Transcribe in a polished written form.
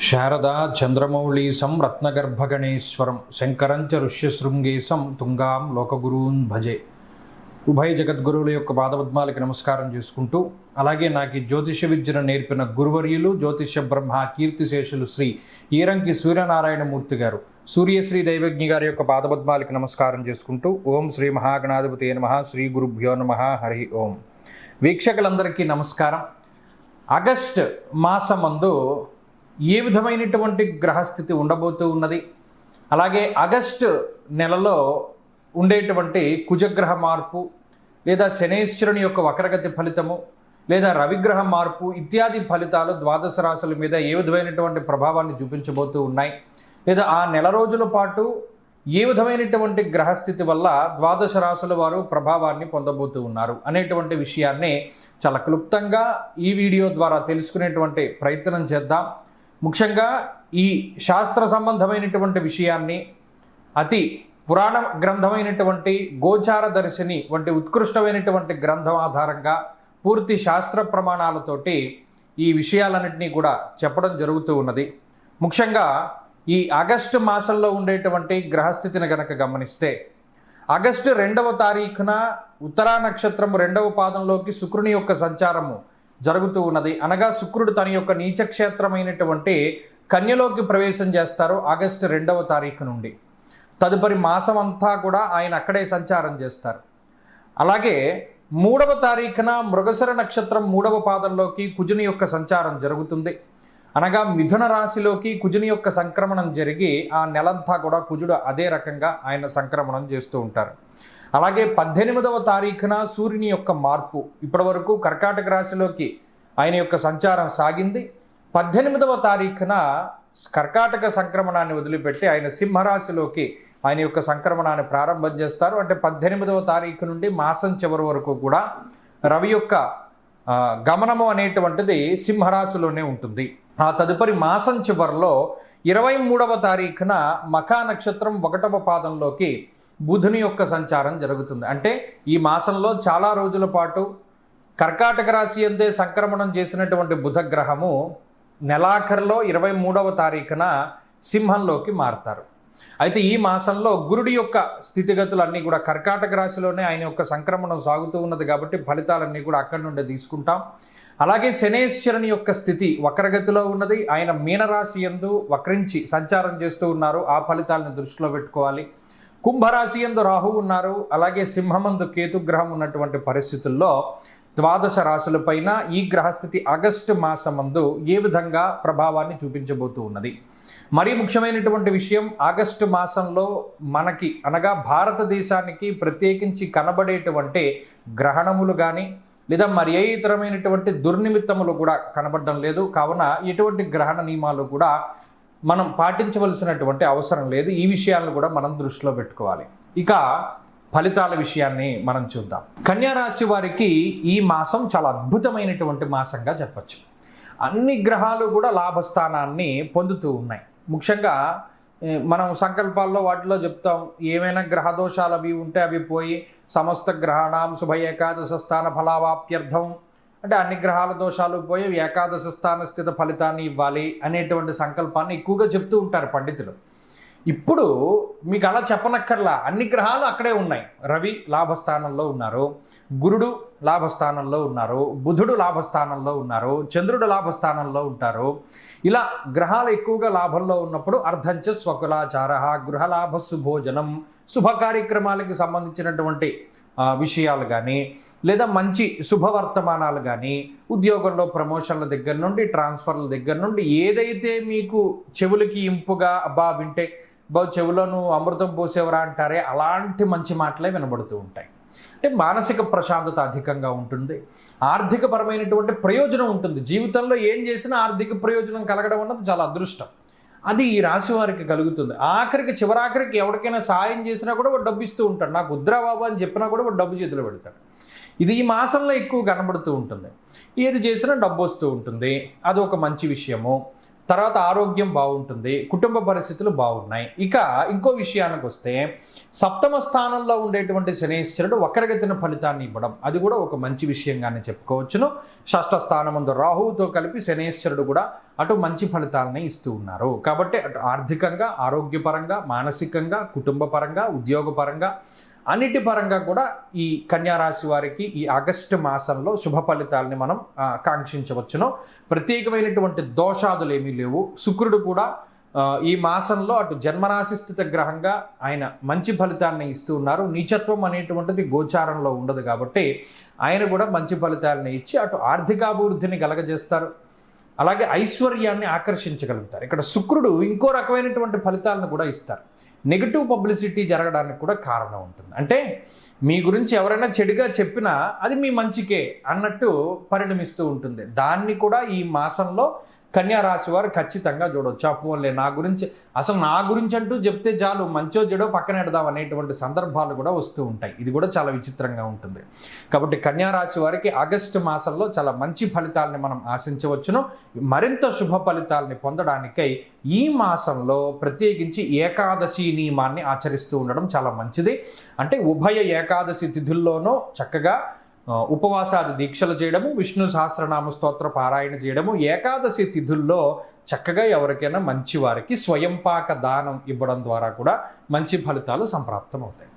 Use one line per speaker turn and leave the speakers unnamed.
శారదా చంద్రమౌళీసం రత్నగర్భగణేశ్వరం శంకరంచ ఋష్యశృంగేశం తుంగాం లోకగురూన్ భజే. ఉభయ జగద్గురువుల యొక్క పాదపద్మాలకి నమస్కారం చేసుకుంటూ, అలాగే నాకు జ్యోతిష విద్యను నేర్పిన గురువర్యులు జ్యోతిష బ్రహ్మ కీర్తిశేషులు శ్రీ ఈరంకి సూర్యనారాయణమూర్తి గారు, సూర్యశ్రీ దైవజ్ఞి గారి యొక్క పాదపద్మాలకి నమస్కారం చేసుకుంటూ, ఓం శ్రీ మహాగణాధిపతి నమః, శ్రీ గురుభ్యో నమః, హరి ఓం. వీక్షకులందరికీ నమస్కారం. ఆగస్ట్ మాసమందు ఏ విధమైనటువంటి గ్రహస్థితి ఉండబోతూ ఉన్నది, అలాగే ఆగస్టు నెలలో ఉండేటువంటి కుజగ్రహ మార్పు లేదా శనేశ్వరుని యొక్క వక్రగతి ఫలితము లేదా రవిగ్రహ మార్పు ఇత్యాది ఫలితాలు ద్వాదశ రాశుల మీద ఏ విధమైనటువంటి ప్రభావాన్ని చూపించబోతూ ఉన్నాయి, లేదా ఆ నెల రోజుల పాటు ఏ విధమైనటువంటి గ్రహస్థితి వల్ల ద్వాదశ రాశుల వారు ప్రభావాన్ని పొందబోతూ ఉన్నారు అనేటువంటి విషయాన్ని చాలా క్లుప్తంగా ఈ వీడియో ద్వారా తెలుసుకునేటువంటి ప్రయత్నం చేద్దాం. ముఖ్యంగా ఈ శాస్త్ర సంబంధమైనటువంటి విషయాన్ని అతి పురాణ గ్రంథమైనటువంటి గోచార దర్శిని వంటి ఉత్కృష్టమైనటువంటి గ్రంథం ఆధారంగా పూర్తి శాస్త్ర ప్రమాణాలతోటి ఈ విషయాలన్నింటినీ కూడా చెప్పడం జరుగుతూ ఉన్నది. ముఖ్యంగా ఈ ఆగస్టు మాసంలో ఉండేటువంటి గ్రహస్థితిని గనక గమనిస్తే, ఆగస్టు 2వ తారీఖున ఉత్తరా నక్షత్రం 2వ పాదంలోకి శుక్రుని యొక్క సంచారము జరుగుతూ ఉన్నది. అనగా శుక్రుడు తన యొక్క నీచక్షేత్రమైనటువంటి కన్యలోకి ప్రవేశం చేస్తారు ఆగస్టు 2వ తారీఖు నుండి. తదుపరి మాసం అంతా కూడా ఆయన అక్కడే సంచారం చేస్తారు. అలాగే 3వ తారీఖున మృగశిర నక్షత్రం 3వ పాదంలోకి కుజుని యొక్క సంచారం జరుగుతుంది. అనగా మిథున రాశిలోకి కుజుని యొక్క సంక్రమణం జరిగి ఆ నెలంతా కూడా కుజుడు అదే రకంగా ఆయన సంక్రమణం చేస్తూ ఉంటారు. అలాగే 18వ తారీఖున సూర్యుని యొక్క మార్పు, ఇప్పటి వరకు కర్కాటక రాశిలోకి ఆయన యొక్క సంచారం సాగింది. 18వ తారీఖున కర్కాటక సంక్రమణాన్ని వదిలిపెట్టి ఆయన సింహరాశిలోకి ఆయన యొక్క సంక్రమణాన్ని ప్రారంభం చేస్తారు. అంటే 18వ తారీఖు నుండి మాసం చివరి వరకు కూడా రవి యొక్క గమనము అనేటువంటిది సింహరాశిలోనే ఉంటుంది. ఆ తదుపరి మాసం చివరిలో 23వ తారీఖున మఖా నక్షత్రం 1వ పాదంలోకి బుధుని యొక్క సంచారం జరుగుతుంది. అంటే ఈ మాసంలో చాలా రోజుల పాటు కర్కాటక రాశి అందే సంక్రమణం చేసినటువంటి బుధ గ్రహము నెలాఖరులో 23వ తారీఖున సింహంలోకి మారతారు. అయితే ఈ మాసంలో గురుడి యొక్క స్థితిగతులన్నీ కూడా కర్కాటక రాశిలోనే ఆయన యొక్క సంక్రమణం సాగుతూ ఉన్నది కాబట్టి ఫలితాలన్నీ కూడా అక్కడి నుండి తీసుకుంటాం. అలాగే శనేశ్వరుని యొక్క స్థితి వక్రగతిలో ఉన్నది. ఆయన మీనరాశి యందు వక్రించి సంచారం చేస్తూ ఉన్నారు. ఆ ఫలితాలను దృష్టిలో పెట్టుకోవాలి. కుంభరాశి యందు రాహు ఉన్నారు. అలాగే సింహమందు కేతుగ్రహం ఉన్నటువంటి పరిస్థితుల్లో ద్వాదశ రాశులపైన ఈ గ్రహస్థితి ఆగస్టు మాసమందు ఏ విధంగా ప్రభావాన్ని చూపించబోతూ ఉన్నది. మరీ ముఖ్యమైనటువంటి విషయం, ఆగస్టు మాసంలో మనకి అనగా భారతదేశానికి ప్రత్యేకించి కనబడేటువంటి గ్రహణములు కానీ లేదా మరి ఏ ఇతరమైనటువంటి దుర్నిమిత్తములు కూడా కనబడడం లేదు. కావున ఎటువంటి గ్రహణ నియమాలు కూడా మనం పాటించవలసినటువంటి అవసరం లేదు. ఈ విషయాలను కూడా మనం దృష్టిలో పెట్టుకోవాలి. ఇక ఫలితాల విషయాన్ని మనం చూద్దాం. కన్యా రాశి వారికి ఈ మాసం చాలా అద్భుతమైనటువంటి మాసంగా చెప్పచ్చు. అన్ని గ్రహాలు కూడా లాభస్థానాన్ని పొందుతూ ఉన్నాయి. ముఖ్యంగా మనం సంకల్పాల్లో వాటిలో చెప్తాం, ఏమైనా గ్రహదోషాలు అవి ఉంటే అవి పోయి సమస్త గ్రహాణం శుభ ఏకాదశ స్థాన ఫలావాప్యర్థం, అంటే అన్ని గ్రహాల దోషాలు పోయి ఏకాదశ స్థాన స్థిత ఫలితాన్ని ఇవ్వాలి అనేటువంటి సంకల్పాన్ని ఎక్కువగా చెప్తూ ఉంటారు పండితులు. ఇప్పుడు మీకు అలా చెప్పనక్కర్లా, అన్ని గ్రహాలు అక్కడే ఉన్నాయి. రవి లాభస్థానంలో ఉన్నారు, గురుడు లాభస్థానంలో ఉన్నారు, బుధుడు లాభస్థానంలో ఉన్నారు, చంద్రుడు లాభస్థానంలో ఉంటారు. ఇలా గ్రహాలు ఎక్కువగా లాభంలో ఉన్నప్పుడు అర్ధంచ స్వకులాచార, గృహలాభ సుభోజనం, శుభ కార్యక్రమాలకి సంబంధించినటువంటి విషయాలు కానీ లేదా మంచి శుభవర్తమానాలు కానీ, ఉద్యోగంలో ప్రమోషన్ల దగ్గర నుండి ట్రాన్స్ఫర్ల దగ్గర నుండి ఏదైతే మీకు చెవులకి ఇంపుగా అబ్బా వింటే చెవులను అమృతం పోసేవరా అంటారే, అలాంటి మంచి మాటలే వినబడుతూ ఉంటాయి. అంటే మానసిక ప్రశాంతత అధికంగా ఉంటుంది, ఆర్థికపరమైనటువంటి ప్రయోజనం ఉంటుంది. జీవితంలో ఏం చేసినా ఆర్థిక ప్రయోజనం కలగడం అన్నది చాలా అదృష్టం. అది ఈ రాశి వారికి కలుగుతుంది. ఆఖరికి చివరాఖరికి ఎవరికైనా సాయం చేసినా కూడా వాడు డబ్బు ఇస్తూ ఉంటాడు. నాకు వద్దురా బాబు అని చెప్పినా కూడా వాడు డబ్బు చేతిలో పెడతాడు. ఇది ఈ మాసంలో ఎక్కువ కనబడుతూ ఉంటుంది. ఏది చేసినా డబ్బు వస్తూ ఉంటుంది, అది ఒక మంచి విషయము. తర్వాత ఆరోగ్యం బాగుంటుంది, కుటుంబ పరిస్థితులు బాగున్నాయి. ఇక ఇంకో విషయానికి వస్తే సప్తమ స్థానంలో ఉండేటువంటి శనీశ్వరుడు వక్రగతిన ఫలితాన్ని ఇవ్వడం, అది కూడా ఒక మంచి విషయంగానే చెప్పుకోవచ్చును. షష్ఠ స్థానముందు రాహువుతో కలిపి శనీశ్వరుడు కూడా అటు మంచి ఫలితాలని ఇస్తూ ఉన్నారు. కాబట్టి అటు ఆర్థికంగా, ఆరోగ్యపరంగా, మానసికంగా, కుటుంబ పరంగా, ఉద్యోగపరంగా, అన్నిటి పరంగా కూడా ఈ కన్యారాశి వారికి ఈ ఆగస్టు మాసంలో శుభ ఫలితాలని మనం కాంక్షించవచ్చును. ప్రత్యేకమైనటువంటి దోషాదులు ఏమీ లేవు. శుక్రుడు కూడా ఈ మాసంలో అటు జన్మరాశి స్థిత గ్రహంగా ఆయన మంచి ఫలితాన్ని ఇస్తూ ఉన్నారు. నీచత్వం అనేటువంటిది గోచారంలో ఉండదు కాబట్టి ఆయన కూడా మంచి ఫలితాలని ఇచ్చి అటు ఆర్థికాభివృద్ధిని కలగజేస్తారు, అలాగే ఐశ్వర్యాన్ని ఆకర్షించగలుగుతారు. ఇక్కడ శుక్రుడు ఇంకో రకమైనటువంటి ఫలితాలను కూడా ఇస్తారు. నెగిటివ్ పబ్లిసిటీ జరగడానికి కూడా కారణం ఉంటుంది. అంటే మీ గురించి ఎవరైనా చెడుగా చెప్పినా అది మీ మంచికే అన్నట్టు పరిణమిస్తూ ఉంటుంది. దాన్ని కూడా ఈ మాసంలో కన్యా రాశి వారు ఖచ్చితంగా చూడవచ్చు. అపోలే నా గురించి, అసలు నా గురించి అంటూ చెప్తే చాలు, మంచో చెడో పక్కన పెడదాం అనేటువంటి సందర్భాలు కూడా వస్తూ ఉంటాయి. ఇది కూడా చాలా విచిత్రంగా ఉంటుంది. కాబట్టి కన్యా రాశి వారికి ఆగస్టు మాసంలో చాలా మంచి ఫలితాలని మనం ఆశించవచ్చును. మరింత శుభ ఫలితాలని పొందడానికై ఈ మాసంలో ప్రత్యేకించి ఏకాదశి నియమాన్ని ఆచరిస్తూ ఉండడం చాలా మంచిది. అంటే ఉభయ ఏకాదశి తిథుల్లోనూ చక్కగా ఉపవాసాది దీక్షలు చేయడము, విష్ణు సహస్రనామ స్తోత్ర పారాయణ చేయడము, ఏకాదశి తిథుల్లో చక్కగా ఎవరికైనా మంచి వారికి స్వయంపాక దానం ఇవ్వడం ద్వారా కూడా మంచి ఫలితాలు సంప్రాప్తం అవుతాయి.